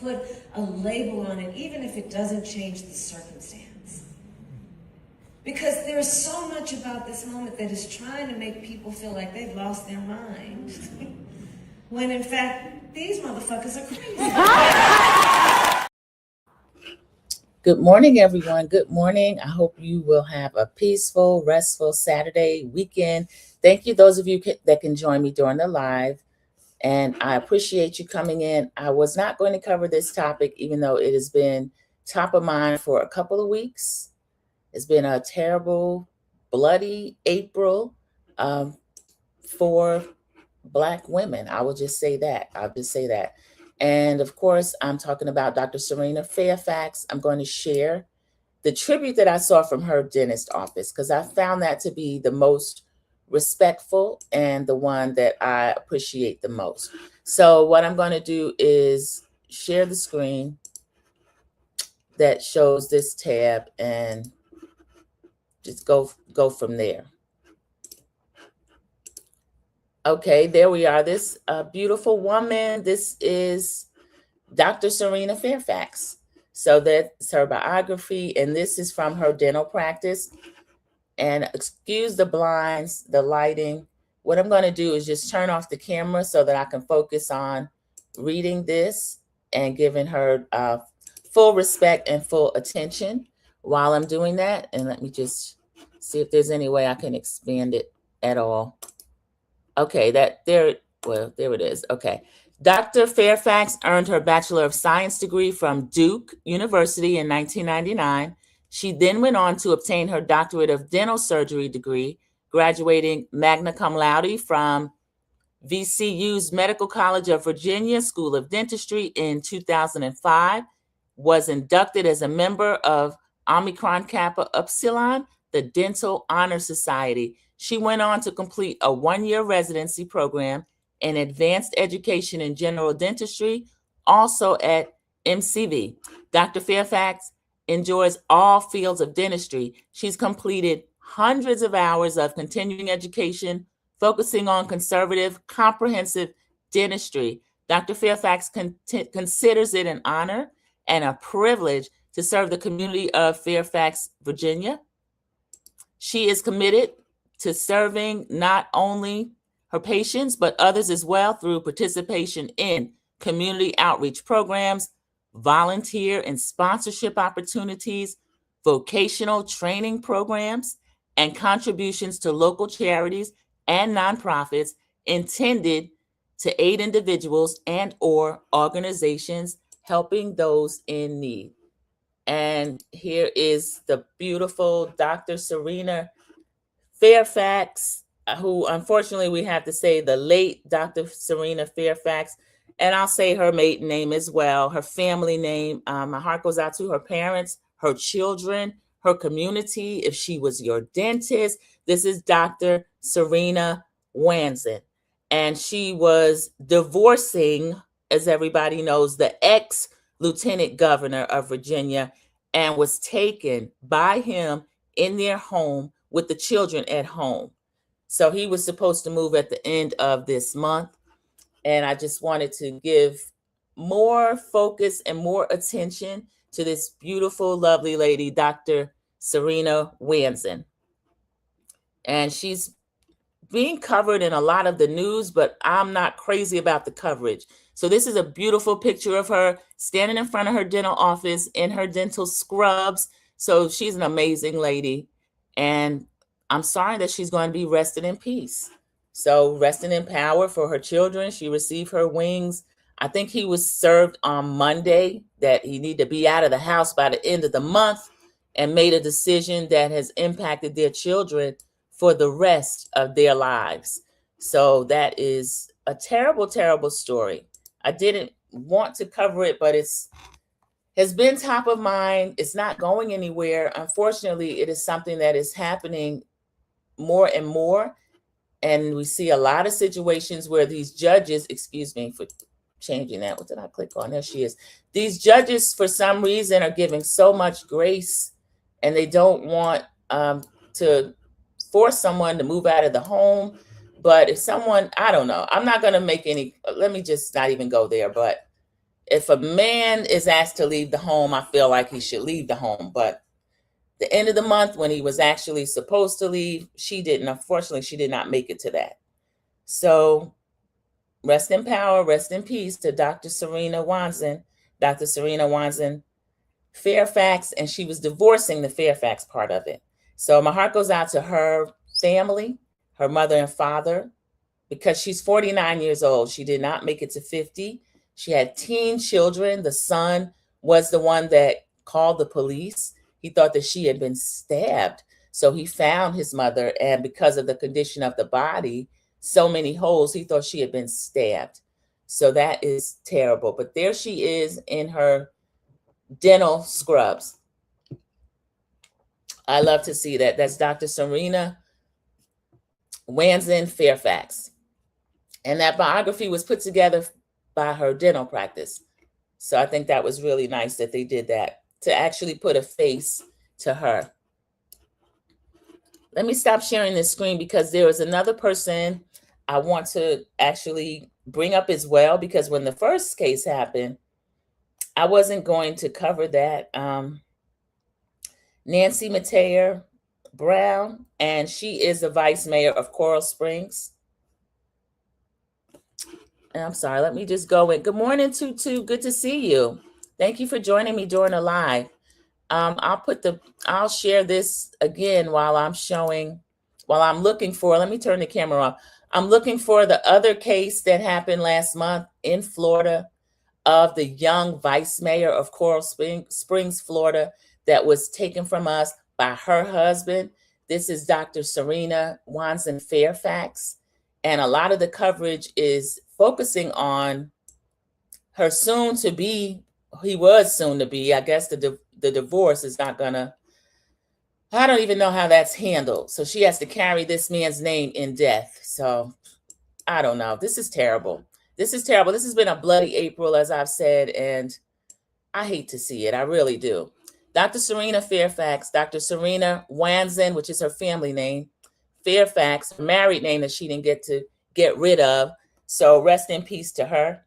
put a label on it, even if it doesn't change the circumstance. Because there's so much about this moment that is trying to make people feel like they've lost their mind. When in fact, these motherfuckers are crazy. Good morning, everyone. Good morning. I hope you will have a peaceful, restful Saturday weekend. Thank you, those of you that can join me during the live. And I appreciate you coming in. I was not going to cover this topic, even though it has been top of mind for a couple of weeks. It's been a terrible, bloody April for Black women. I will just say that. I'll just say that. And of course, I'm talking about Dr. Cerina Fairfax. I'm going to share the tribute that I saw from her dentist office because I found that to be the most respectful and the one that I appreciate the most. So what I'm going to do is share the screen that shows this tab and just go from there. Okay, there we are. This beautiful woman. This is Dr. Cerina Fairfax. So that's her biography, and this is from her dental practice. And excuse the blinds, the lighting. What I'm going to do is just turn off the camera so that I can focus on reading this and giving her full respect and full attention while I'm doing that. And let me just see if there's any way I can expand it at all. Okay, there it is. Okay. Dr. Fairfax earned her Bachelor of Science degree from Duke University in 1999. She then went on to obtain her Doctorate of Dental Surgery degree, graduating magna cum laude from VCU's Medical College of Virginia School of Dentistry in 2005, was inducted as a member of Omicron Kappa Upsilon, the Dental Honor Society. She went on to complete a one-year residency program in advanced education in general dentistry, also at MCV. Dr. Fairfax enjoys all fields of dentistry. She's completed hundreds of hours of continuing education, focusing on conservative, comprehensive dentistry. Dr. Fairfax considers it an honor and a privilege to serve the community of Fairfax, Virginia. She is committed to serving not only her patients, but others as well through participation in community outreach programs, volunteer and sponsorship opportunities, vocational training programs, and contributions to local charities and nonprofits intended to aid individuals and or organizations helping those in need. And here is the beautiful Dr. Cerina Fairfax, who unfortunately we have to say the late Dr. Cerina Fairfax, and I'll say her maiden name as well, her family name. My heart goes out to her parents, her children, her community. If she was your dentist, this is Dr. Cerina Wanzen. And she was divorcing, as everybody knows, the ex-lieutenant governor of Virginia, and was taken by him in their home with the children at home. So he was supposed to move at the end of this month. And I just wanted to give more focus and more attention to this beautiful, lovely lady, Dr. Cerina Wanzen. And she's being covered in a lot of the news, but I'm not crazy about the coverage. So this is a beautiful picture of her standing in front of her dental office in her dental scrubs. So she's an amazing lady. And I'm sorry that she's going to be resting in peace. So resting in power for her children. She received her wings. I think he was served on Monday that he needed to be out of the house by the end of the month, and made a decision that has impacted their children for the rest of their lives. So that is a terrible, terrible story. I didn't want to cover it, but has been top of mind. It's not going anywhere. Unfortunately, it is something that is happening more and more. And we see a lot of situations where these judges, excuse me for changing that. What did I click on? There she is. These judges, for some reason, are giving so much grace, and they don't want to force someone to move out of the home. But if someone, I don't know, I'm not going to make any, let me just not even go there. But if a man is asked to leave the home, I feel like he should leave the home. But the end of the month, when he was actually supposed to leave, she didn't. Unfortunately, she did not make it to that. So rest in power, rest in peace to Dr. Cerina Wanzen. Dr. Cerina Wanzen Fairfax, and she was divorcing the Fairfax part of it. So my heart goes out to her family, her mother and father, because she's 49 years old. She did not make it to 50. She had teen children. The son was the one that called the police. He thought that she had been stabbed. So he found his mother, and because of the condition of the body, so many holes, he thought she had been stabbed. So that is terrible. But there she is in her dental scrubs. I love to see that. That's Dr. Cerina Wanzen Fairfax. And that biography was put together by her dental practice. So I think that was really nice that they did that, to actually put a face to her. Let me stop sharing this screen because there is another person I want to actually bring up as well, because when the first case happened, I wasn't going to cover that. Nancy Metayer Brown, and she is the vice mayor of Coral Springs. And I'm sorry, let me just go in. Good morning, Tutu. Good to see you. Thank you for joining me during the live. I'll share this again while I'm looking for, let me turn the camera off. I'm looking for the other case that happened last month in Florida of the young vice mayor of Coral Springs, Florida, that was taken from us by her husband. This is Dr. Cerina Wanzen Fairfax. And a lot of the coverage is focusing on her soon to be, he was soon to be, I guess the divorce is not gonna, I don't even know how that's handled. So she has to carry this man's name in death. So I don't know. This is terrible. This is terrible. This has been a bloody April, as I've said, and I hate to see it. I really do. Dr. Cerina Fairfax, Dr. Cerina Wanzen, which is her family name, Fairfax, her married name that she didn't get rid of. So rest in peace to her.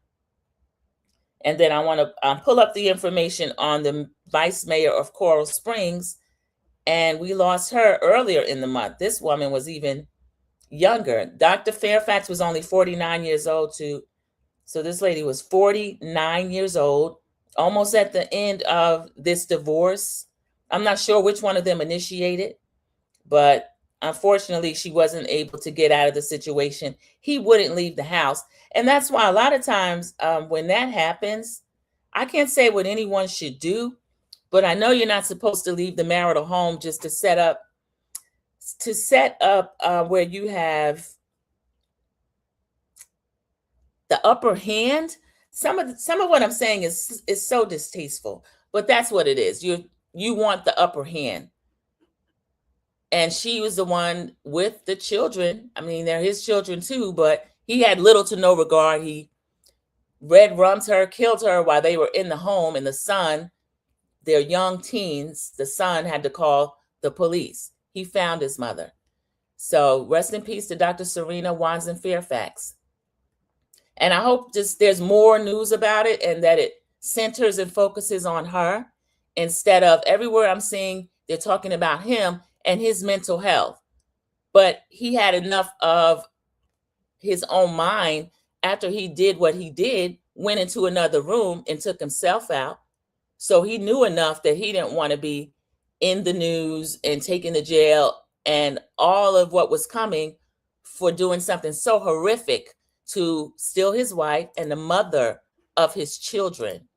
And then I want to pull up the information on the vice mayor of Coral Springs. And we lost her earlier in the month. This woman was even younger. Dr. Fairfax was only 49 years old too. So this lady was 49 years old, almost at the end of this divorce. I'm not sure which one of them initiated, but unfortunately, she wasn't able to get out of the situation. He wouldn't leave the house. And that's why a lot of times when that happens, I can't say what anyone should do, but I know you're not supposed to leave the marital home just to set up where you have the upper hand. Some of what I'm saying is so distasteful, but that's what it is. You want the upper hand. And she was the one with the children. I mean, they're his children too, but he had little to no regard. He red rummed her, killed her while they were in the home, and the son, their young teens, the son had to call the police. He found his mother. So rest in peace to Dr. Cerina Wanzen Fairfax. And I hope there's more news about it and that it centers and focuses on her instead of everywhere I'm seeing they're talking about him and his mental health. But he had enough of his own mind after he did what he did, went into another room and took himself out. So he knew enough that he didn't want to be in the news and taken to jail and all of what was coming for doing something so horrific to steal his wife and the mother of his children.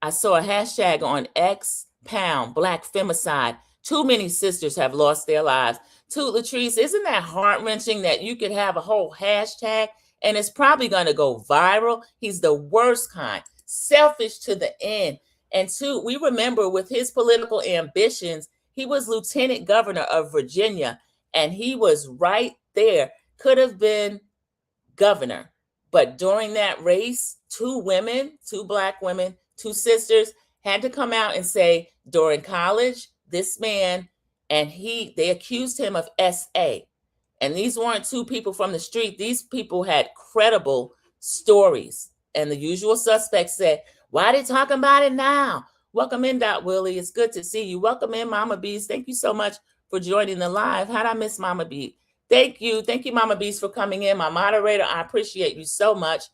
I saw a hashtag on X, #Black Femicide. Too many sisters have lost their lives. Toot Latrice, isn't that heart-wrenching that you could have a whole hashtag and it's probably going to go viral? He's the worst kind, selfish to the end. And Toot, we remember with his political ambitions, he was lieutenant governor of Virginia, and he was right there, could have been governor. But during that race, two Black women, two sisters had to come out and say during college, this man, and they accused him of SA. And these weren't two people from the street. These people had credible stories. And the usual suspects said, why are they talking about it now? Welcome in, Dot Willie. It's good to see you. Welcome in, Mama Bees. Thank you so much for joining the live. How'd I miss Mama Bee? Thank you. Thank you, Mama Bees, for coming in. My moderator, I appreciate you so much.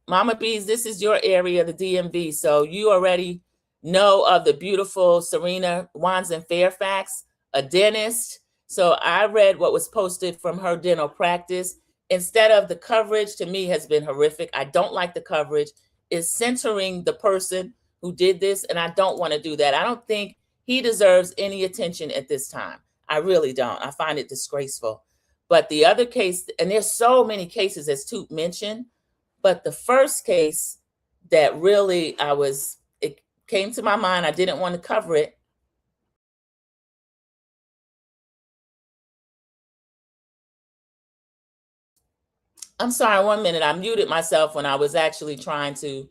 Mama Bees, this is your area, the DMV. So you already know of the beautiful Cerina Wands in Fairfax, a dentist. So I read what was posted from her dental practice. Instead of the coverage, to me, has been horrific. I don't like the coverage. It's centering the person who did this, and I don't want to do that. I don't think he deserves any attention at this time. I really don't. I find it disgraceful. But the other case, and there's so many cases, as Toot mentioned, but the first case that really it came to my mind, I didn't want to cover it. I'm sorry, 1 minute. I muted myself when I was actually trying to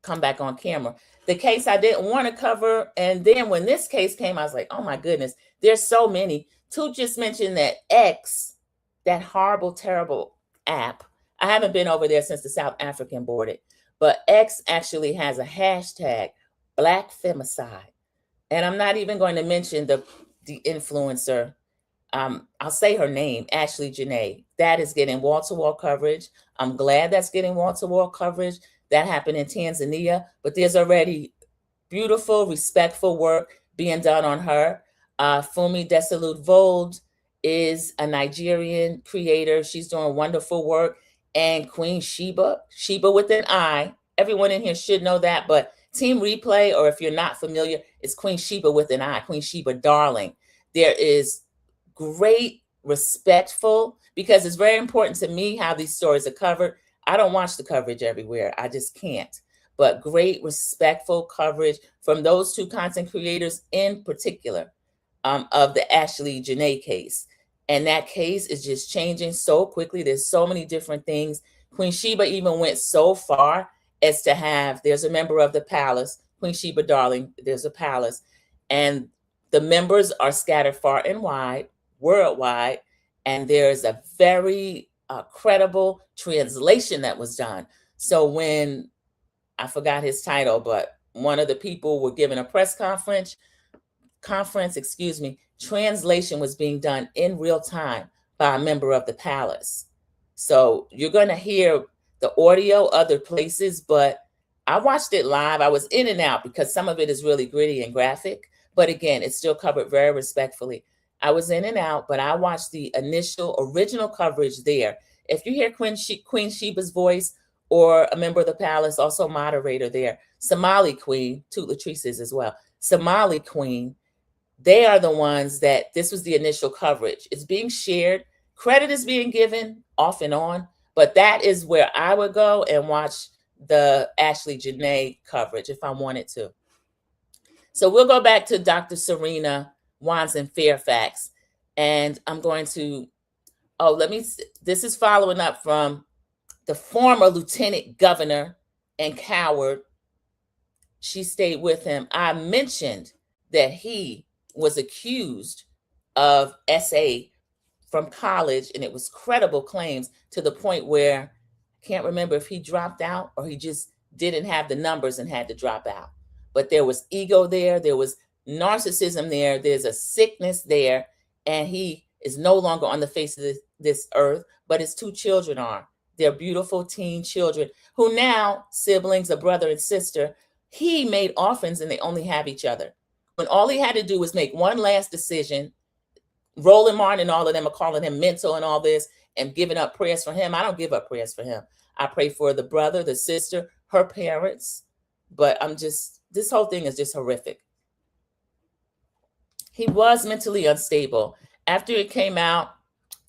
come back on camera. The case I didn't want to cover. And then when this case came, I was like, oh my goodness, there's so many. Toot just mentioned that X, that horrible, terrible app. I haven't been over there since the South African boarded, but X actually has a hashtag, Black Femicide. And I'm not even going to mention the influencer. I'll say her name, Ashley Janae. That is getting wall-to-wall coverage. I'm glad that's getting wall-to-wall coverage. That happened in Tanzania, but there's already beautiful, respectful work being done on her. Fumi Desalut-Vold is a Nigerian creator. She's doing wonderful work. And Queen Sheba with an I. Everyone in here should know that, but Team Replay, or if you're not familiar, it's Queen Sheba with an I, Queen Sheba Darling. There is great, respectful, because it's very important to me how these stories are covered. I don't watch the coverage everywhere. I just can't. But great, respectful coverage from those two content creators in particular of the Ashley Janae case. And that case is just changing so quickly. There's so many different things. Queen Sheba even went so far as to have, there's a member of the palace, Queen Sheba Darling, there's a palace, and the members are scattered far and wide, worldwide, and there's a very credible translation that was done. So when, I forgot his title, but one of the people were given a press conference, translation was being done in real time by a member of the palace. So you're going to hear the audio other places, but I watched it live. I was in and out because some of it is really gritty and graphic, but again, it's still covered very respectfully. I was in and out, but I watched the initial original coverage there. If you hear Queen Sheba's voice or a member of the palace, also moderator there, Somali Queen, Toot Latrice is as well, Somali Queen, they are the ones that this was the initial coverage. It's being shared. Credit is being given off and on, but that is where I would go and watch the Ashley Janae coverage if I wanted to. So we'll go back to Dr. Cerina Wands in Fairfax. And I'm going to, this is following up from the former lieutenant governor and coward. She stayed with him. I mentioned that he was accused of SA from college, and it was credible claims to the point where I can't remember if he dropped out or he just didn't have the numbers and had to drop out. But there was ego there, there was narcissism there, there's a sickness there, and he is no longer on the face of this earth, but his two children are. They're beautiful teen children who now, siblings, a brother and sister, he made orphans and they only have each other. When all he had to do was make one last decision, Roland Martin and all of them are calling him mental and all this and giving up prayers for him. I don't give up prayers for him. I pray for the brother, the sister, her parents, but this whole thing is just horrific. He was mentally unstable. After it came out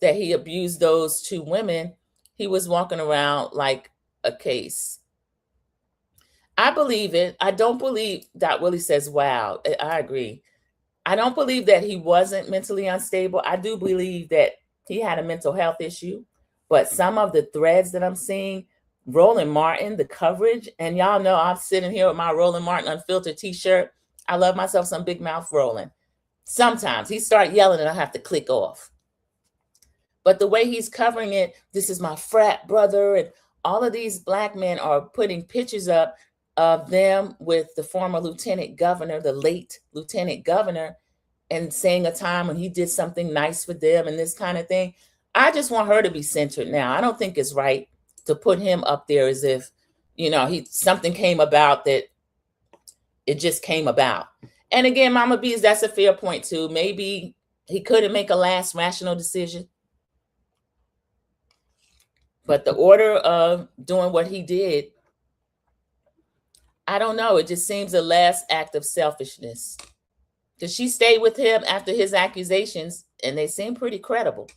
that he abused those two women, he was walking around like a case. I believe it. I don't believe Dot Willie says, wow, I agree. I don't believe that he wasn't mentally unstable. I do believe that he had a mental health issue, but some of the threads that I'm seeing, Roland Martin, the coverage, and y'all know I'm sitting here with my Roland Martin Unfiltered t-shirt. I love myself some big mouth Roland. Sometimes he start yelling and I have to click off. But the way he's covering it, this is my frat brother and all of these Black men are putting pictures up of them with the former lieutenant governor, the late lieutenant governor, and saying a time when he did something nice for them and this kind of thing. I just want her to be centered now. I don't think it's right to put him up there as if, something came about that it just came about. And again, Mama B's, that's a fair point too. Maybe he couldn't make a last rational decision. But the order of doing what he did, I don't know. It just seems a last act of selfishness. Because she stayed with him after his accusations, and they seem pretty credible.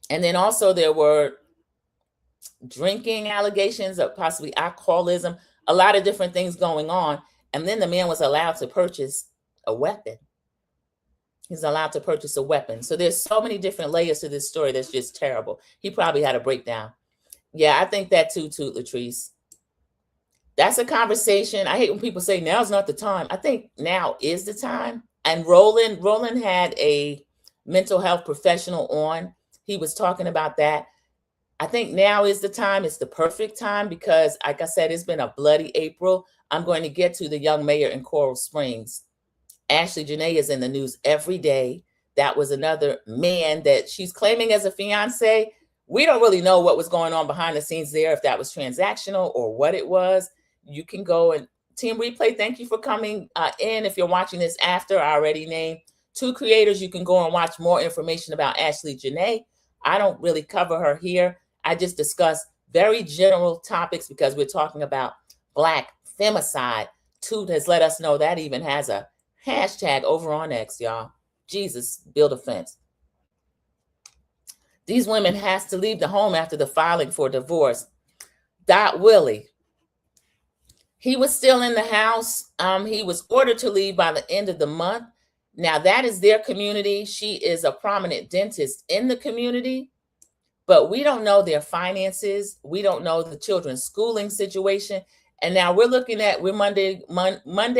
And then also there were drinking allegations of possibly alcoholism, a lot of different things going on. And then the man was allowed to purchase a weapon. He's allowed to purchase a weapon. So there's so many different layers to this story that's just terrible. He probably had a breakdown. Yeah, I think that too, Latrice. That's a conversation. I hate when people say now's not the time. I think now is the time. And Roland had a mental health professional on. He was talking about that. I think now is the time. It's the perfect time because, like I said, it's been a bloody April. I'm going to get to the young mayor in Coral Springs. Ashley Janae is in the news every day. That was another man that she's claiming as a fiance. We don't really know what was going on behind the scenes there, if that was transactional or what it was. You can go and Team Replay, thank you for coming in. If you're watching this after, I already named 2 creators. You can go and watch more information about Ashley Janae. I don't really cover her here. I just discuss very general topics because we're talking about Black femicide. Toot has let us know that even has a hashtag over on X, y'all. Jesus, build a fence. These women has to leave the home after the filing for divorce. Dot Willie, he was still in the house. He was ordered to leave by the end of the month. Now that is their community. She is a prominent dentist in the community, but we don't know their finances. We don't know the children's schooling situation. And now we're Monday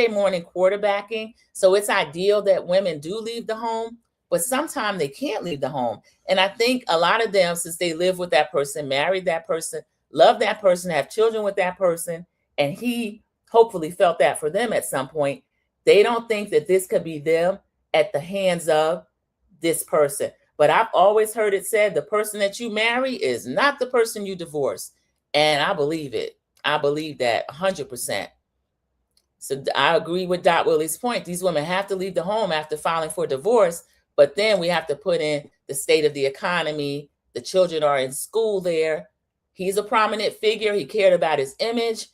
morning quarterbacking. So it's ideal that women do leave the home, but sometimes they can't leave the home. And I think a lot of them, since they live with that person, married that person, love that person, have children with that person, and he hopefully felt that for them at some point, they don't think that this could be them at the hands of this person. But I've always heard it said the person that you marry is not the person you divorce. And I believe it. I believe that 100%. So I agree with Dot Willie's point. These women have to leave the home after filing for divorce, but then we have to put in the state of the economy. The children are in school there. He's a prominent figure. He cared about his image.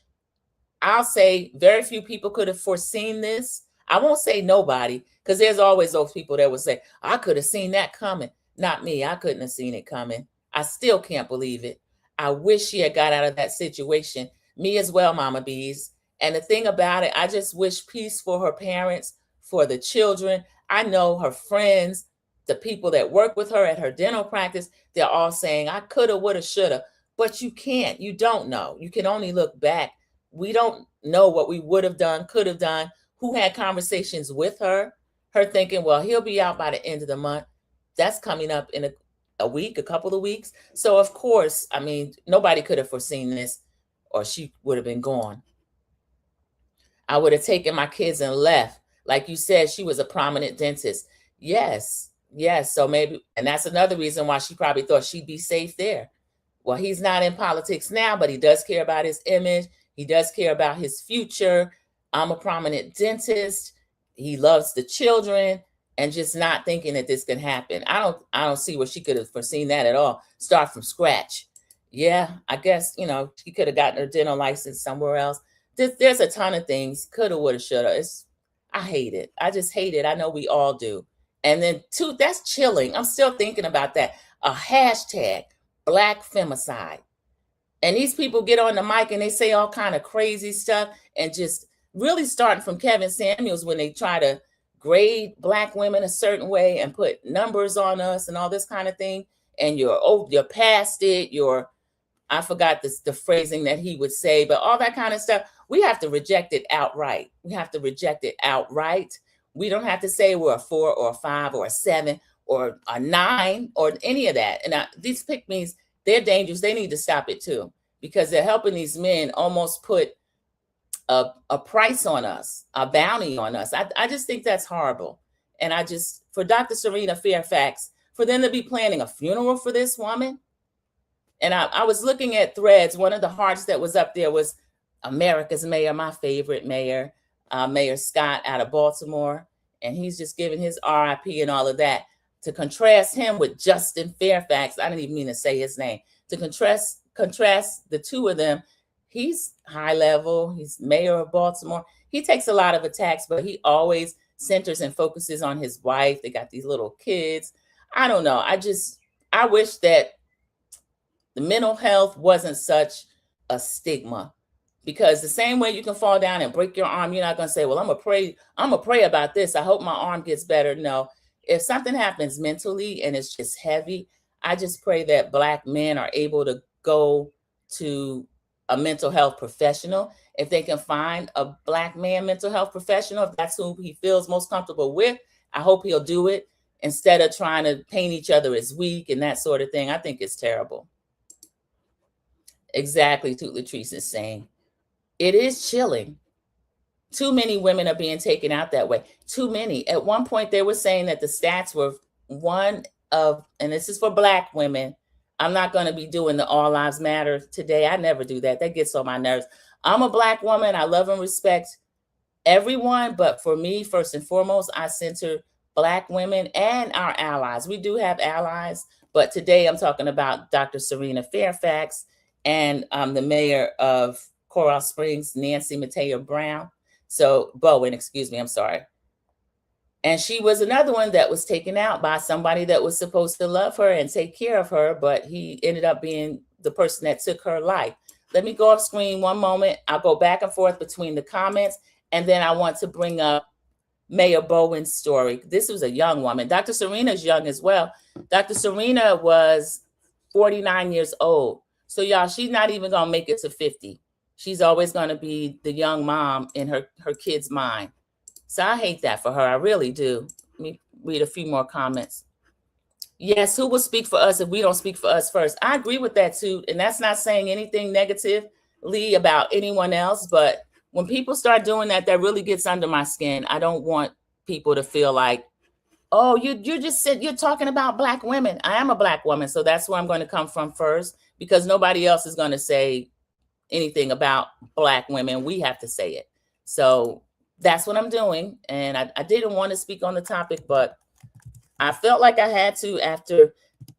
I'll say very few people could have foreseen this. I won't say nobody, because there's always those people that would say, I could have seen that coming. Not me. I couldn't have seen it coming. I still can't believe it. I wish she had got out of that situation. Me as well, Mama Bees. And the thing about it, I just wish peace for her parents, for the children. I know her friends, the people that work with her at her dental practice, they're all saying, I coulda, woulda, shoulda. But you can't. You don't know. You can only look back. We don't know what we would have done, could have done, who had conversations with her thinking, well, he'll be out by the end of the month. That's coming up in a week, a couple of weeks. So, of course, I mean, nobody could have foreseen this, or she would have been gone. I would have taken my kids and left. Like you said, she was a prominent dentist. Yes. So maybe, and that's another reason why she probably thought she'd be safe there. Well, he's not in politics now, but he does care about his image. He does care about his future. I'm a prominent dentist. He loves the children, and just not thinking that this can happen. I don't see where she could have foreseen that at all. Start from scratch. Yeah, I guess, she could have gotten her dental license somewhere else. There's a ton of things. Coulda, woulda, shoulda. I hate it. I just hate it. I know we all do. And then that's chilling. I'm still thinking about that. A hashtag, Black femicide. And these people get on the mic and they say all kind of crazy stuff, and just really starting from Kevin Samuels when they try to grade Black women a certain way and put numbers on us and all this kind of thing. And you're past it. I forgot the phrasing that he would say, but all that kind of stuff. We have to reject it outright. We don't have to say we're a 4 or a 5 or a 7 or a 9 or any of that. And these pick-me's, they're dangerous. They need to stop it too, because they're helping these men almost put a price on us, a bounty on us. I just think that's horrible. And I just, for Dr. Cerina Fairfax, for them to be planning a funeral for this woman. And I was looking at threads. One of the hearts that was up there was America's mayor, my favorite mayor, Mayor Scott out of Baltimore. And he's just giving his RIP and all of that. To contrast him with Justin Fairfax, I didn't even mean to say his name. To contrast the two of them, he's high level. He's mayor of Baltimore. He takes a lot of attacks, but he always centers and focuses on his wife. They got these little kids. I don't know. I wish that the mental health wasn't such a stigma, because the same way you can fall down and break your arm, you're not going to say, well, I'm going to pray about this. I hope my arm gets better. No, if something happens mentally and it's just heavy, I just pray that Black men are able to go to a mental health professional. If they can find a Black man mental health professional, if that's who he feels most comfortable with, I hope he'll do it instead of trying to paint each other as weak and that sort of thing. I think it's terrible. Exactly, Toot Latrice is saying. It is chilling. Too many women are being taken out that way. Too many. At one point, they were saying that the stats were one of, and this is for Black women. I'm not going to be doing the All Lives Matter today. I never do that. That gets on my nerves. I'm a Black woman. I love and respect everyone. But for me, first and foremost, I center Black women and our allies. We do have allies. But today I'm talking about Dr. Cerina Fairfax and the mayor of Coral Springs, Nancy Metayer Bowen, excuse me, I'm sorry. And she was another one that was taken out by somebody that was supposed to love her and take care of her, but he ended up being the person that took her life. Let me go off screen one moment. I'll go back and forth between the comments, and then I want to bring up Mayor Bowen's story. This was a young woman. Dr. Cerina's young as well. Dr. Cerina was 49 years old. So y'all, she's not even going to make it to 50. She's always going to be the young mom in her kid's mind. So I hate that for her. I really do. Let me read a few more comments. Yes, who will speak for us if we don't speak for us first? I agree with that too. And that's not saying anything negatively about anyone else. But when people start doing that, that really gets under my skin. I don't want people to feel like, oh, you're talking about Black women. I am a Black woman. So that's where I'm going to come from first, because nobody else is going to say anything about Black women. We have to say it. So that's what I'm doing. And I didn't want to speak on the topic, but I felt like I had to after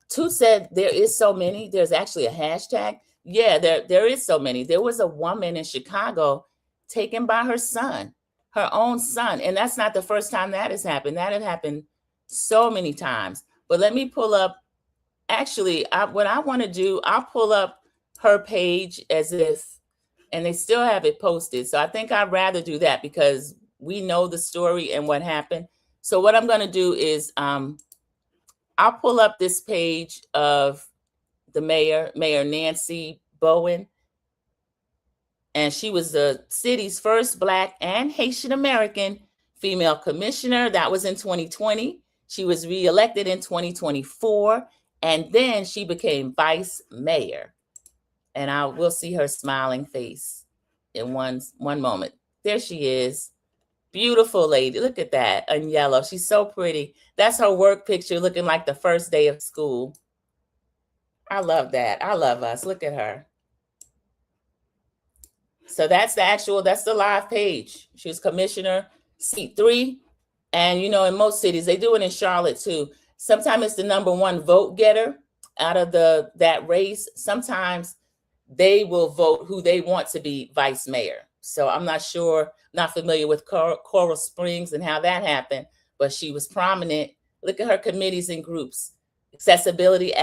Toot said there is so many. There's actually a hashtag. Yeah, there is so many. There was a woman in Chicago taken by her son, her own son. And that's not the first time that has happened. That had happened so many times. But let me pull up. Actually, what I want to do, I'll pull up her page as if, and they still have it posted. So I think I'd rather do that because we know the story and what happened. So what I'm going to do is I'll pull up this page of the Mayor Nancy Bowen. And she was the city's first Black and Haitian American female commissioner. That was in 2020. She was reelected in 2024. And then she became vice mayor. And we'll see her smiling face in one moment. There she is. Beautiful lady. Look at that in yellow. She's so pretty. That's her work picture looking like the first day of school. I love that. I love us. Look at her. So that's the live page. She was commissioner, seat 3. And, you know, in most cities, they do it in Charlotte too. Sometimes it's the number 1 vote getter out of that race. Sometimes they will vote who they want to be vice mayor. So I'm not familiar with Coral Springs and how that happened, but she was prominent. Look at her committees and groups. Accessibility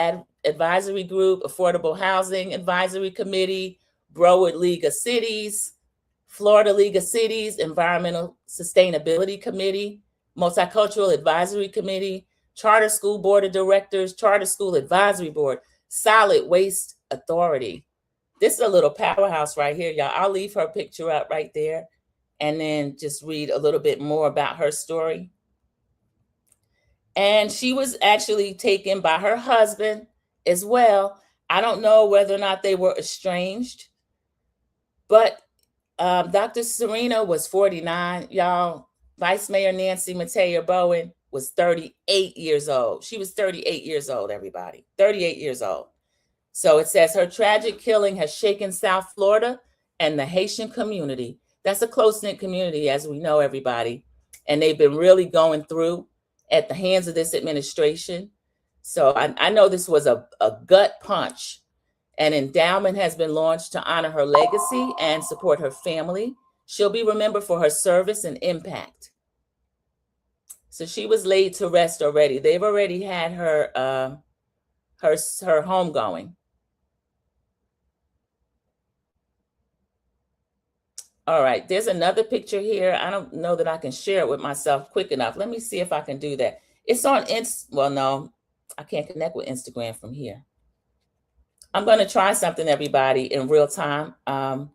Advisory Group, Affordable Housing Advisory Committee, Broward League of Cities, Florida League of Cities, Environmental Sustainability Committee, Multicultural Advisory Committee, Charter School Board of Directors, Charter School Advisory Board, Solid Waste Authority. This is a little powerhouse right here, y'all. I'll leave her picture up right there and then just read a little bit more about her story. And she was actually taken by her husband as well I don't know whether or not they were estranged, but Dr. Cerina was 49, y'all. Vice Mayor Nancy Metayer Bowen was 38 years old. She was 38 years old, everybody. 38 years old. So it says her tragic killing has shaken South Florida and the Haitian community. That's a close-knit community, as we know, everybody. And they've been really going through at the hands of this administration. So I know this was a gut punch. An endowment has been launched to honor her legacy and support her family. She'll be remembered for her service and impact. So she was laid to rest already. They've already had her her homegoing. All right, there's another picture here. I don't know that I can share it with myself quick enough. Let me see if I can do that. It's on well, no, I can't connect with Instagram from here. I'm going to try something, everybody, in real time. I'm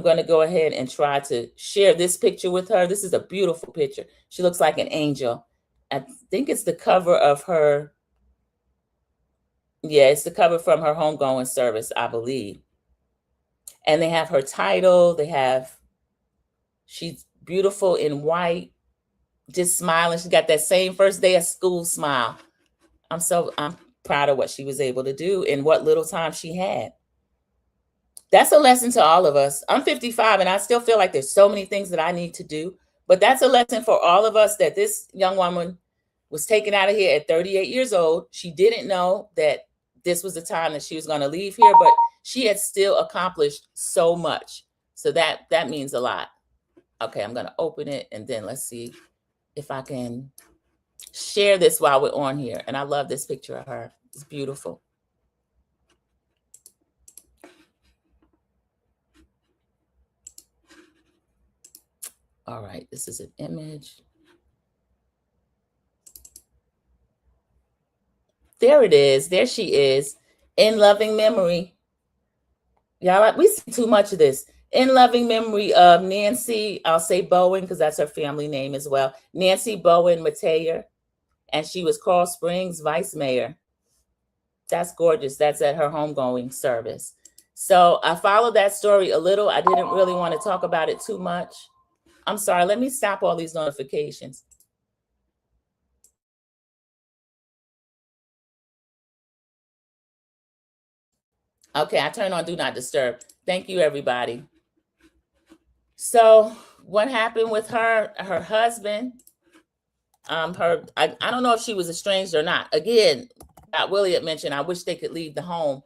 going to go ahead and try to share this picture with her. This is a beautiful picture. She looks like an angel. I think it's the cover of her. Yeah, it's the cover from her homegoing service, I believe. And they have her title. She's beautiful in white, just smiling. She got that same first day of school smile. I'm proud of what she was able to do in what little time she had. That's a lesson to all of us. I'm 55 and I still feel like there's so many things that I need to do, but that's a lesson for all of us that this young woman was taken out of here at 38 years old. She didn't know that this was the time that she was going to leave here, but she had still accomplished so much. So that means a lot. Okay, I'm going to open it and then let's see if I can share this while we're on here. And I love this picture of her. It's beautiful. All right, this is an image. There it is. There she is. In loving memory. Y'all, we see too much of this. In loving memory of Nancy, I'll say Bowen because that's her family name as well. Nancy Bowen Metayer. And she was Coral Springs Vice Mayor. That's gorgeous. That's at her homegoing service. So I followed that story a little. I didn't really want to talk about it too much. I'm sorry. Let me stop all these notifications. Okay, I turned on Do Not Disturb. Thank you, everybody. So what happened with her husband, I don't know if she was estranged or not. Again, Willie had mentioned, I wish they could leave the home,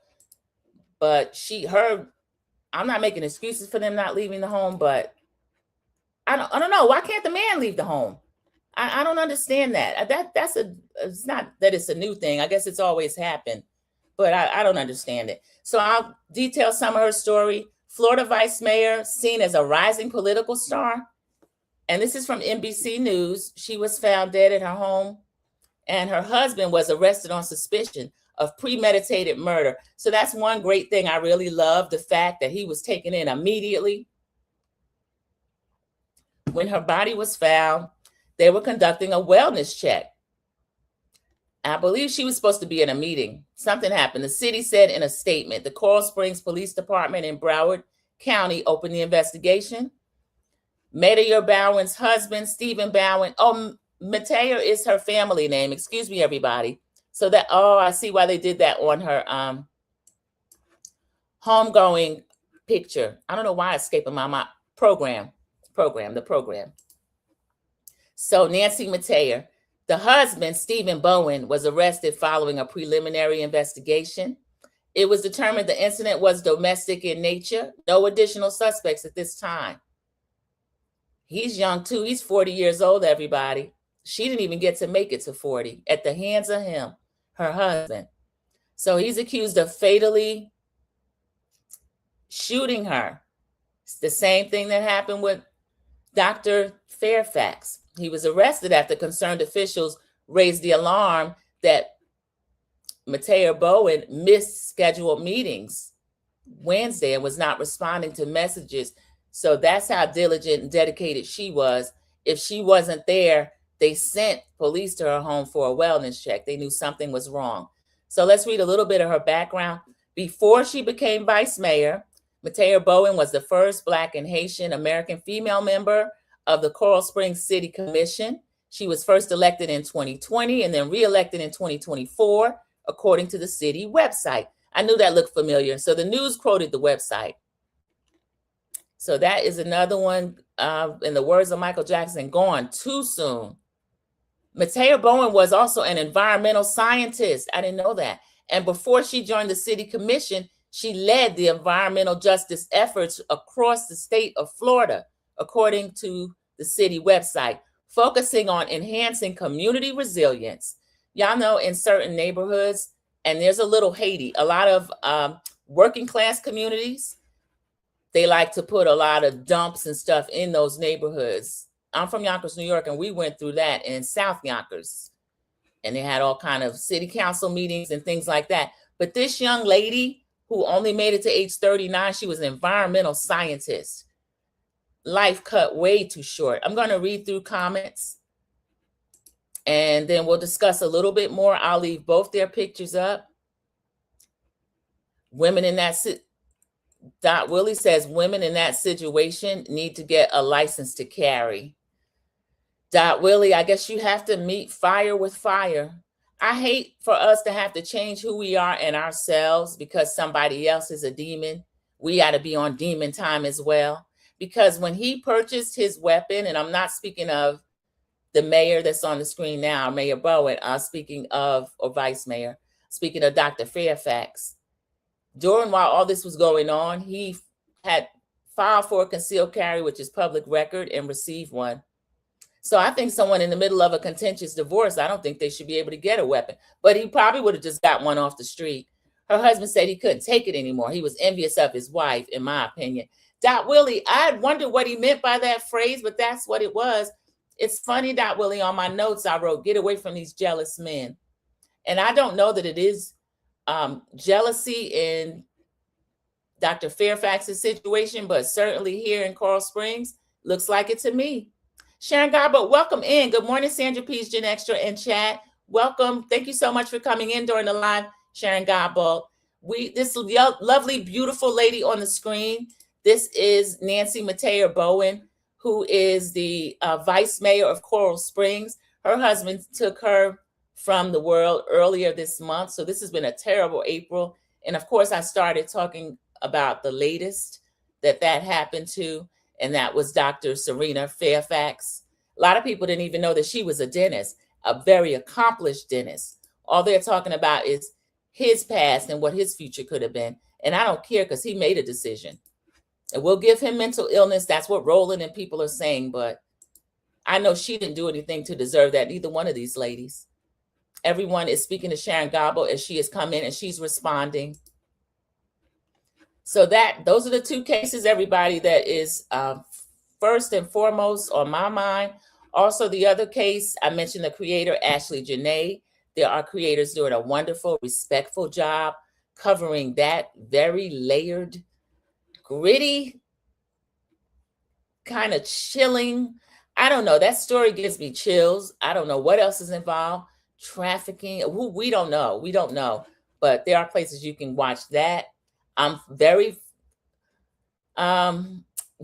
but I'm not making excuses for them not leaving the home, but I don't know. Why can't the man leave the home? I don't understand that. It's not that it's a new thing. I guess it's always happened, but I don't understand it. So I'll detail some of her story. Florida Vice Mayor seen as a rising political star. And this is from NBC News. She was found dead at her home, and her husband was arrested on suspicion of premeditated murder. So that's one great thing I really love, the fact that he was taken in immediately. When her body was found, they were conducting a wellness check. I believe she was supposed to be in a meeting. Something happened. The city said in a statement, the Coral Springs Police Department in Broward County opened the investigation. Metayer Bowen's husband, Stephen Bowen. Oh, Metayer is her family name. Excuse me, everybody. So I see why they did that on her homegoing picture. I don't know why it's escaping my program. So Nancy Metayer, the husband, Stephen Bowen, was arrested following a preliminary investigation. It was determined the incident was domestic in nature. No additional suspects at this time. He's young too. He's 40 years old, everybody. She didn't even get to make it to 40 at the hands of him, her husband. So he's accused of fatally shooting her. It's the same thing that happened with Dr. Fairfax. He was arrested after concerned officials raised the alarm that Metayer Bowen missed scheduled meetings Wednesday and was not responding to messages. So that's how diligent and dedicated she was. If she wasn't there, they sent police to her home for a wellness check. They knew something was wrong. So let's read a little bit of her background Before she became vice mayor, Metayer Bowen was the first Black and Haitian American female member of the Coral Springs City Commission. She was first elected in 2020 and then reelected in 2024, according to the city website. I knew that looked familiar. So the news quoted the website. So that is another one, in the words of Michael Jackson, gone too soon. Metayer Bowen was also an environmental scientist. I didn't know that. And before she joined the city commission, she led the environmental justice efforts across the state of Florida, according to the city website, focusing on enhancing community resilience. Y'all know in certain neighborhoods, and there's a little Haiti, a lot of working class communities, they like to put a lot of dumps and stuff in those neighborhoods. I'm from Yonkers, New York, and we went through that in South Yonkers. And they had all kind of city council meetings and things like that. But this young lady who only made it to age 39, she was an environmental scientist. Life cut way too short. I'm going to read through comments, and then we'll discuss a little bit more. I'll leave both their pictures up. Women in that Dot Willie says women in that situation need to get a license to carry. Dot Willie, I guess you have to meet fire with fire. I hate for us to have to change who we are and ourselves because somebody else is a demon. We got to be on demon time as well. Because when he purchased his weapon, and I'm not speaking of the mayor that's on the screen now, Mayor Bowen, speaking of, or vice mayor, speaking of Dr. Fairfax, while all this was going on, he had filed for a concealed carry, which is public record, and received one. So I think someone in the middle of a contentious divorce, I don't think they should be able to get a weapon, but he probably would have just got one off the street. Her husband said he couldn't take it anymore. He was envious of his wife, in my opinion. Dot Willie, I wondered what he meant by that phrase, but that's what it was. It's funny, Dot Willie, on my notes I wrote, get away from these jealous men. And I don't know that it is jealousy in Dr. Fairfax's situation, but certainly here in Coral Springs, looks like it to me. Sharon Garbo, welcome in. Good morning, Sandra Pease, Gen Extra, and chat. Welcome. Thank you so much for coming in during the live, Sharon Garbo. This lovely, beautiful lady on the screen, this is Nancy Metayer Bowen, who is the vice mayor of Coral Springs. Her husband took her from the world earlier this month. So this has been a terrible April. And of course, I started talking about the latest that happened to, and that was Dr. Cerina Fairfax. A lot of people didn't even know that she was a dentist, a very accomplished dentist. All they're talking about is his past and what his future could have been. And I don't care because he made a decision. And we'll give him mental illness. That's what Roland and people are saying. But I know she didn't do anything to deserve that, neither one of these ladies. Everyone is speaking to Sharon Garbo as she has come in and she's responding. So those are the two cases, everybody, that is first and foremost on my mind. Also, the other case, I mentioned the creator, Ashley Janae. There are creators doing a wonderful, respectful job covering that very layered, gritty, kind of chilling. I don't know. That story gives me chills. I don't know what else is involved. Trafficking. We don't know. We don't know. But there are places you can watch that. I'm very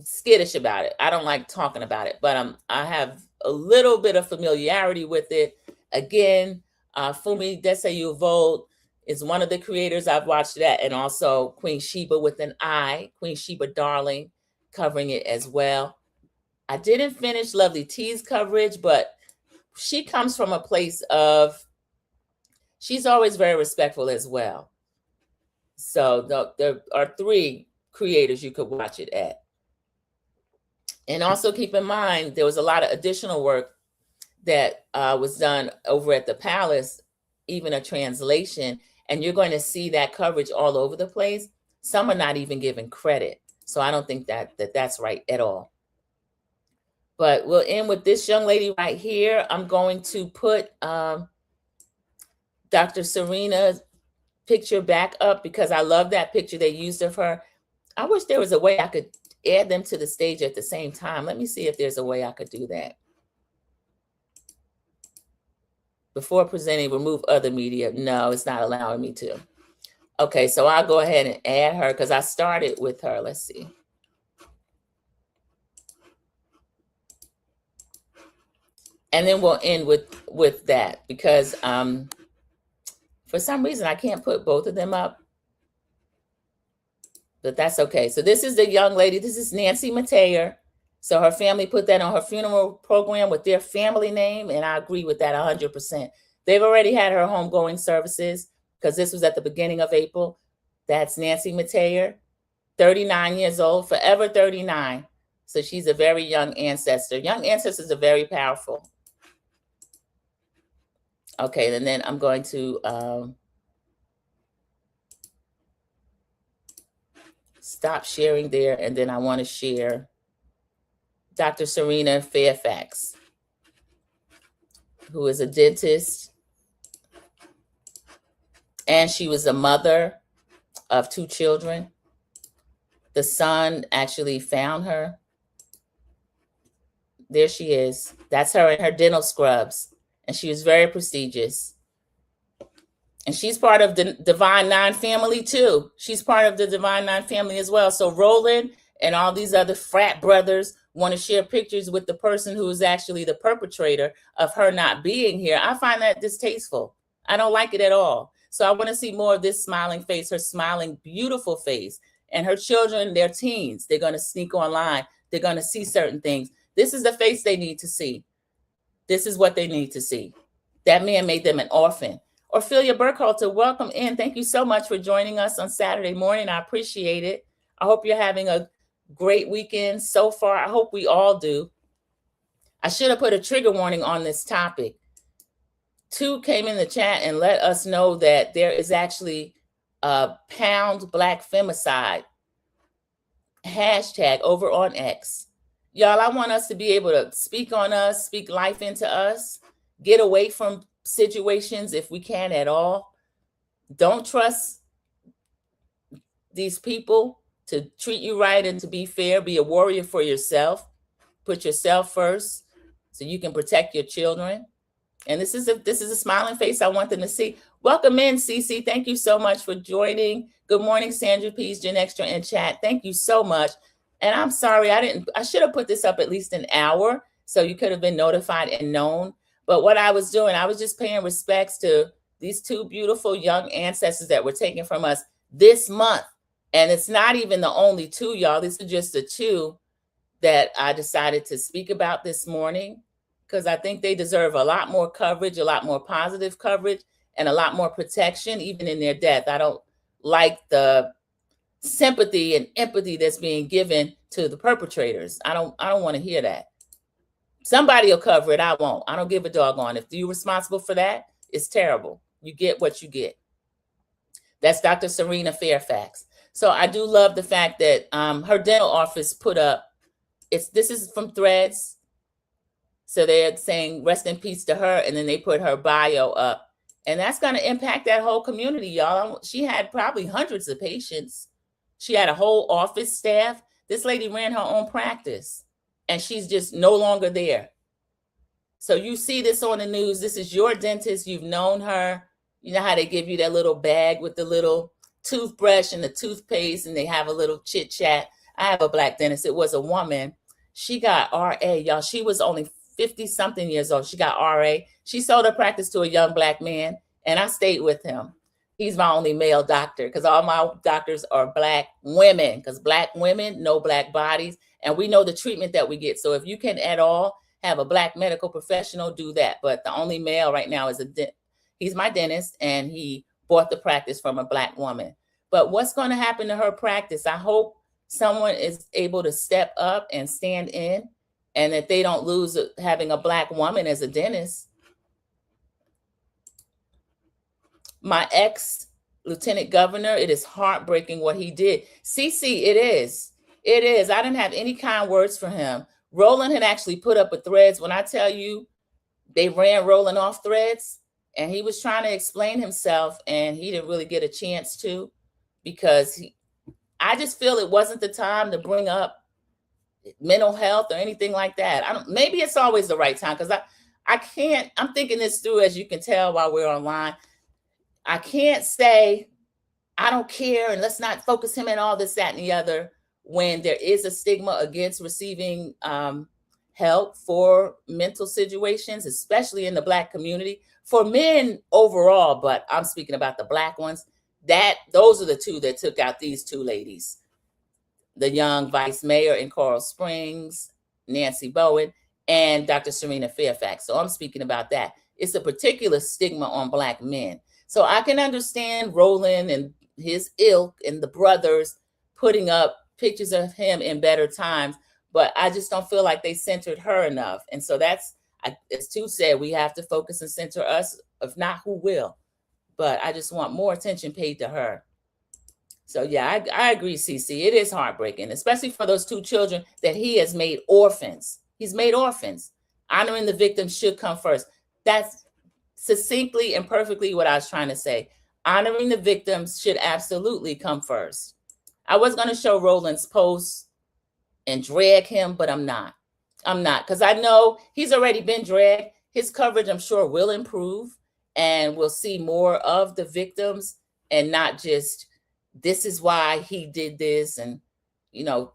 skittish about it. I don't like talking about it, but I have a little bit of familiarity with it. Again, Fumi Desayuvold is one of the creators. I've watched that, and also Queen Sheba with an I, Queen Sheba Darling, covering it as well. I didn't finish Lovely T's coverage, but she comes from a place of, she's always very respectful as well. So there are three creators you could watch it at. And also keep in mind, there was a lot of additional work that was done over at the Palace, even a translation, and you're going to see that coverage all over the place. Some are not even given credit. So I don't think that's right at all. But we'll end with this young lady right here. I'm going to put Dr. Cerina's picture back up because I love that picture they used of her. I wish there was a way I could add them to the stage at the same time. Let me see if there's a way I could do that. Before presenting, remove other media. No, it's not allowing me to. Okay, so I'll go ahead and add her because I started with her. Let's see. And then we'll end with that because for some reason I can't put both of them up, but that's okay. So this is the young lady. This is Nancy Metayer. So her family put that on her funeral program with their family name, and I agree with that 100%. They've already had her homegoing services because this was at the beginning of April. That's Nancy Metayer, 39 years old, forever 39. So she's a very young ancestor. Young ancestors are very powerful. Okay, and then I'm going to stop sharing there, and then I want to share Dr. Cerina Fairfax, who is a dentist, and she was a mother of 2 children. The son actually found her. There she is. That's her in her dental scrubs, and she was very prestigious. And she's part of the Divine Nine family too. She's part of the Divine Nine family as well. So Roland and all these other frat brothers want to share pictures with the person who is actually the perpetrator of her not being here. I find that distasteful. I don't like it at all. So I want to see more of this smiling face, her smiling, beautiful face. And her children, they're teens. They're going to sneak online. They're going to see certain things. This is the face they need to see. This is what they need to see. That man made them an orphan. Ophelia Burkhalter, welcome in. Thank you so much for joining us on Saturday morning. I appreciate it. I hope you're having a great weekend so far. I hope we all do. I should have put a trigger warning on this topic. 2 came in the chat and let us know that there is actually a pound black femicide hashtag over on X. Y'all, I want us to be able to speak on us, speak life into us, get away from situations if we can at all. Don't trust these people to treat you right and to be fair. Be a warrior for yourself. Put yourself first so you can protect your children. And this is a smiling face I want them to see. Welcome in, Cece. Thank you so much for joining. Good morning, Sandra Pease, Gen Extra in chat. Thank you so much. And I'm sorry, I should have put this up at least an hour so you could have been notified and known. But what I was doing, I was just paying respects to these 2 beautiful young ancestors that were taken from us this month. And it's not even the only 2, y'all. These are just the 2 that I decided to speak about this morning because I think they deserve a lot more coverage, a lot more positive coverage, and a lot more protection, even in their death. I don't like the sympathy and empathy that's being given to the perpetrators. I don't want to hear that. Somebody will cover it. I won't. I don't give a doggone. If you're responsible for that, it's terrible. You get what you get. That's Dr. Cerina Fairfax. So I do love the fact that her dental office put up, this is from Threads. So they're saying rest in peace to her, and then they put her bio up. And that's going to impact that whole community, y'all. She had probably hundreds of patients. She had a whole office staff. This lady ran her own practice, and she's just no longer there. So you see this on the news. This is your dentist. You've known her. You know how they give you that little bag with the little toothbrush and the toothpaste, and they have a little chit chat. I have a black dentist. It was a woman. She got RA, y'all. She was only 50 something years old. She got RA. She sold her practice to a young black man, and I stayed with him. He's my only male doctor because all my doctors are black women, because black women know black bodies, and we know the treatment that we get. So if you can at all have a black medical professional, do that. But the only male right now is he's my dentist, and he bought the practice from a black woman. But what's going to happen to her practice? I hope someone is able to step up and stand in, and that they don't lose having a black woman as a dentist. My ex-lieutenant governor, it is heartbreaking what he did. CC, it is. It is. I didn't have any kind words for him. Roland had actually put up a Threads. When I tell you, they ran Roland off Threads, and he was trying to explain himself, and he didn't really get a chance to, because I just feel it wasn't the time to bring up mental health or anything like that. Maybe it's always the right time, because I can't, I'm thinking this through, as you can tell while we're online. I can't say I don't care, and let's not focus him in all this, that, and the other, when there is a stigma against receiving help for mental situations, especially in the Black community, for men overall, but I'm speaking about the Black ones. Those are the two that took out these two ladies, the young vice mayor in Coral Springs, Nancy Bowen, and Dr. Cerina Fairfax. So I'm speaking about that. It's a particular stigma on Black men. So I can understand Roland and his ilk and the brothers putting up pictures of him in better times, but I just don't feel like they centered her enough. And so that's, as Tu said, we have to focus and center us. If not, who will? But I just want more attention paid to her. So yeah, I agree, CC. It is heartbreaking, especially for those two children that he has made orphans. He's made orphans. Honoring the victims should come first. That's succinctly and perfectly what I was trying to say. Honoring the victims should absolutely come first. I was going to show Roland's post and drag him, but I'm not. Because I know he's already been dragged. His coverage, I'm sure, will improve, and we'll see more of the victims and not just, this is why he did this, and,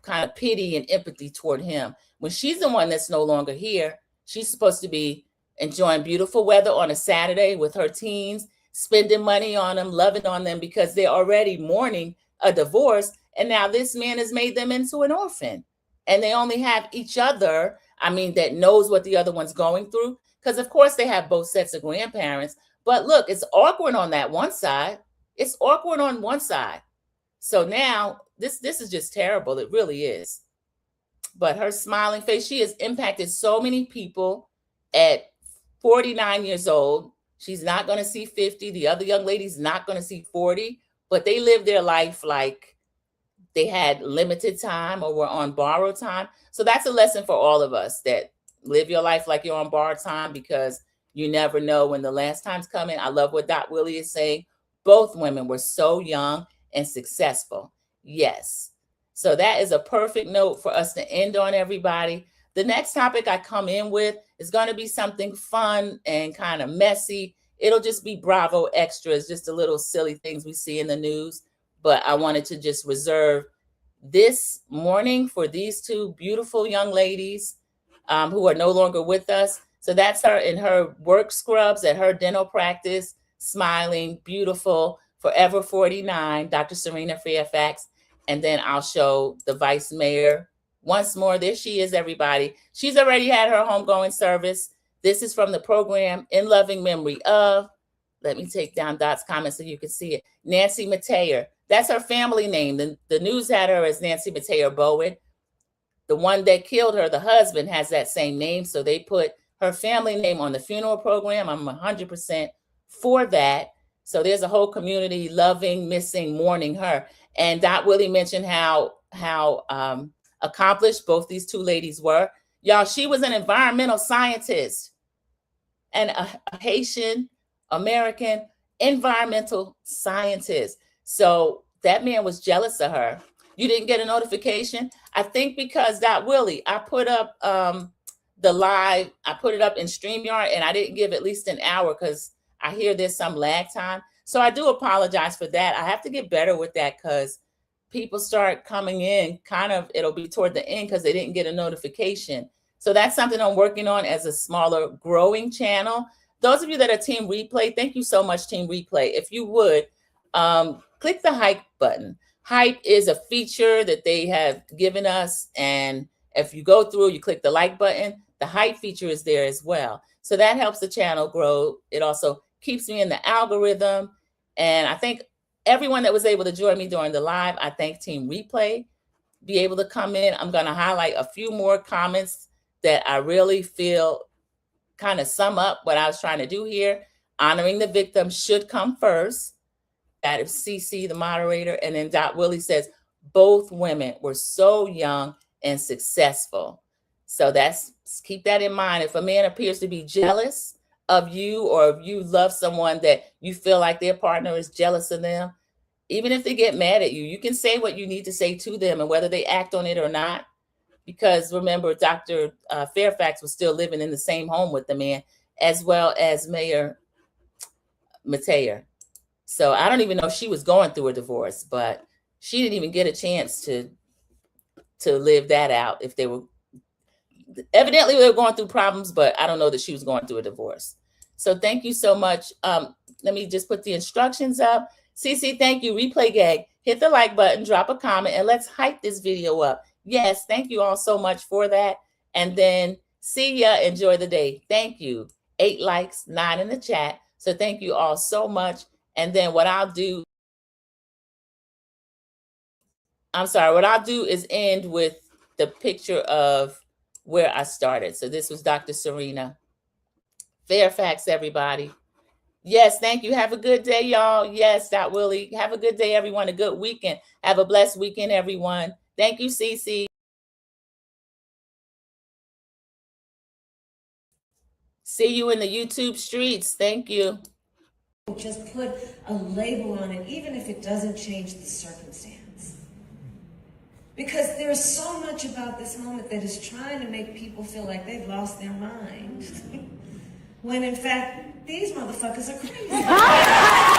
kind of pity and empathy toward him. When she's the one that's no longer here, she's supposed to be enjoying beautiful weather on a Saturday with her teens, spending money on them, loving on them, because they're already mourning a divorce. And now this man has made them into an orphan. And they only have each other, that knows what the other one's going through. Because, of course, they have both sets of grandparents. But look, it's awkward on that one side. It's awkward on one side. So now this is just terrible. It really is. But her smiling face, she has impacted so many people at 49 years old. She's not going to see 50. The other young lady's not going to see 40. But they live their life like they had limited time or were on borrowed time. So that's a lesson for all of us, that live your life like you're on borrowed time, because you never know when the last time's coming. I love what Dot Willie is saying. Both women were so young and successful. Yes. So that is a perfect note for us to end on, everybody. The next topic I come in with is going to be something fun and kind of messy. It'll just be Bravo extras, just the little silly things we see in the news. But I wanted to just reserve this morning for these two beautiful young ladies who are no longer with us. So that's her in her work scrubs at her dental practice, smiling, beautiful, forever 49, Dr. Cerina Fairfax. And then I'll show the vice mayor once more. There she is, everybody. She's already had her homegoing service. This is from the program in loving memory of, let me take down Dot's comment so you can see it, Nancy Metayer. That's her family name. The news had her as Nancy Metayer Bowen. The one that killed her, the husband, has that same name. So they put her family name on the funeral program. I'm 100% for that. So there's a whole community loving, missing, mourning her. And Dot Willie mentioned how accomplished both these two ladies were. Y'all, she was an environmental scientist and a Haitian American environmental scientist. So that man was jealous of her. You didn't get a notification? I think because Dot Willie, I put up the live, I put it up in StreamYard, and I didn't give at least an hour because I hear there's some lag time. So I do apologize for that. I have to get better with that because people start coming in it'll be toward the end because they didn't get a notification. So that's something I'm working on as a smaller growing channel. Those of you that are Team Replay, thank you so much, Team Replay. If you would, click the hype button. Hype is a feature that they have given us. And if you go through, you click the like button, the hype feature is there as well. So that helps the channel grow. It also keeps me in the algorithm. And I think everyone that was able to join me during the live, I thank Team Replay, be able to come in. I'm going to highlight a few more comments that I really feel kind of sum up what I was trying to do here. Honoring the victim should come first. That is CC, the moderator. And then Dot Willie says, both women were so young and successful. So keep that in mind. If a man appears to be jealous of you, or if you love someone that you feel like their partner is jealous of them, even if they get mad at you, you can say what you need to say to them, and whether they act on it or not. Because remember, Dr. Fairfax was still living in the same home with the man, as well as Mayor Metayer. So I don't even know if she was going through a divorce, but she didn't even get a chance to live that out. If they were evidently they were going through problems, but I don't know that she was going through a divorce. So thank you so much. Let me just put the instructions up. Cece, thank you. Replay gag. Hit the like button, drop a comment, and let's hype this video up. Yes, thank you all so much for that. And then see ya. Enjoy the day. Thank you. 8 likes, 9 in the chat. So thank you all so much. And then what I'll do is end with the picture of where I started. So this was Dr. Cerina. Fairfax, everybody. Yes, thank you. Have a good day, y'all. Yes, Dot Willie. Have a good day, everyone. A good weekend. Have a blessed weekend, everyone. Thank you, Cece. See you in the YouTube streets. Thank you. Just put a label on it, even if it doesn't change the circumstance. Because there's so much about this moment that is trying to make people feel like they've lost their mind. When in fact, these motherfuckers are crazy.